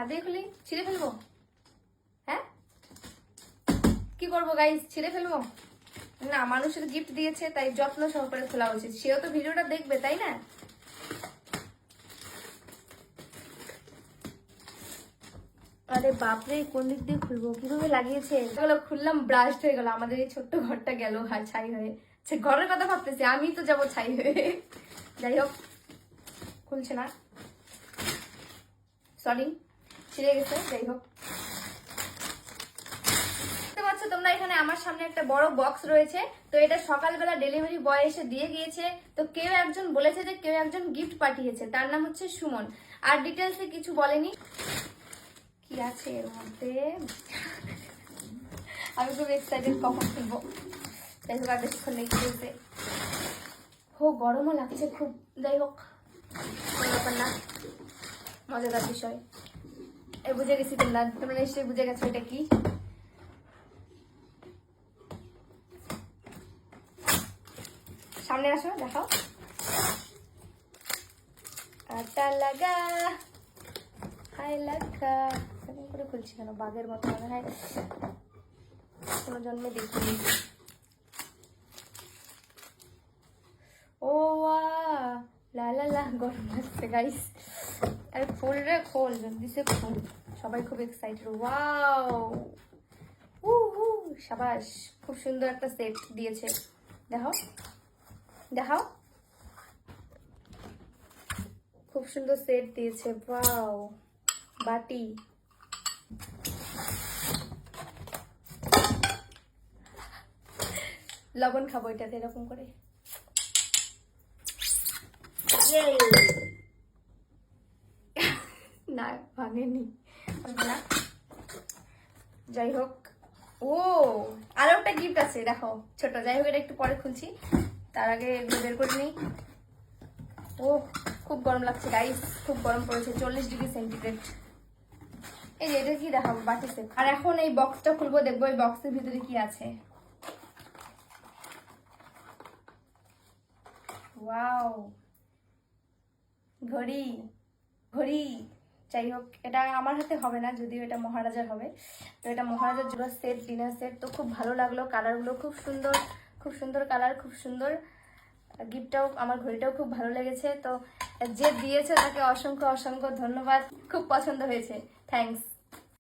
হাত দিয়ে খুলি, ছিঁড়ে ফেলবো? হ্যাঁ, কি করবো গাইস, ছিঁড়ে ফেলবো না? মানুষের গিফট দিয়েছে তাই যত্ন সহকারে খোলা উচিত। সেও তো ভিডিওটা দেখবে, তাই না? আরে বাপরে, কোন দিক দিয়ে খুলবো, কিভাবে লাগিয়েছে? এগুলো খুললাম, ব্লাস্ট হয়ে গেল। আমাদের এই ছোট্ট ঘরটা গেল ছাই হয়ে। সে ঘরের কথা ভাবতেছি, আমি তো যাবো ছাই হয়ে। যাই হোক, খুলছে না, সরি, ছিঁড়ে গেছে। যাই হোক, দেখতে পাচ্ছ তোমরা এখানে আমার সামনে একটা বড় বক্স রয়েছে। তো এটা সকালবেলা ডেলিভারি বয় এসে দিয়ে গিয়েছে। তো কেউ একজন বলেছে যে কেউ একজন গিফট পাঠিয়েছে, তার নাম হচ্ছে সুমন। আর ডিটেলসে কিছু বলেনি কি আছে এর মধ্যে। আমি খুব এক্সাইটেড কখন খুলবো। যাই হোক, আর বেশিক্ষণ নেই খুলতে। হো, গরমও লাগছে খুব। যাই হোক, কোনো ব্যাপার না, মজাদার বিষয়। বুঝে গেছি, তোমরা নিশ্চয়ই বুঝে গেছো এটা কি। সামনে আসো, দেখাও। আটা লাগা, হাই লাগা। এরকম করে খুলছি কেন, বাঘের মতো মনে হয়, কোনো জন্মে দেখিনি। ও লা লা লা, গরম লাগছে গাইস। আরে খোল রে খোল, জলদি সে খোল। সবাই খুব এক্সাইটেড। ওয়াও, সাবাস, খুব সুন্দর একটা সেট দিয়েছে। দেখাও দেখাও, খুব সুন্দর সেট দিয়েছে। ওয়াও, বাটি, লবণ খাবো এটাতে এরকম করে। না, ভাঙেনি না। যাই হোক, ও আরো একটা গিফট আছে, দেখো ছোট। যাই হোক, এটা একটু পরে খুলছি, তার আগে এগুলো বের করে নিই। ও, খুব গরম লাগছে গাইস, খুব গরম পড়েছে, 40°C। এই যে এটা কি দেখাবো, বাটি সেট। আর এখন এই বক্সটা খুলবো, দেখবো এই বক্সের ভিতরে কি আছে। ওয়াও, ঘড়ি, ঘড়ি। যাই হোক, এটা আমার হাতে হবে না, যদিও এটা মহারাজার হবে। তো এটা মহারাজার জন্য সেট, ডিনার সেট। তো খুব ভালো লাগলো, কালারগুলো খুব সুন্দর, খুব সুন্দর কালার, খুব সুন্দর। গিফটটাও, আমার ঘড়িটাও খুব ভালো লেগেছে। তো যে দিয়েছে তাকে অসংখ্য অসংখ্য ধন্যবাদ, খুব পছন্দ হয়েছে, থ্যাঙ্কস।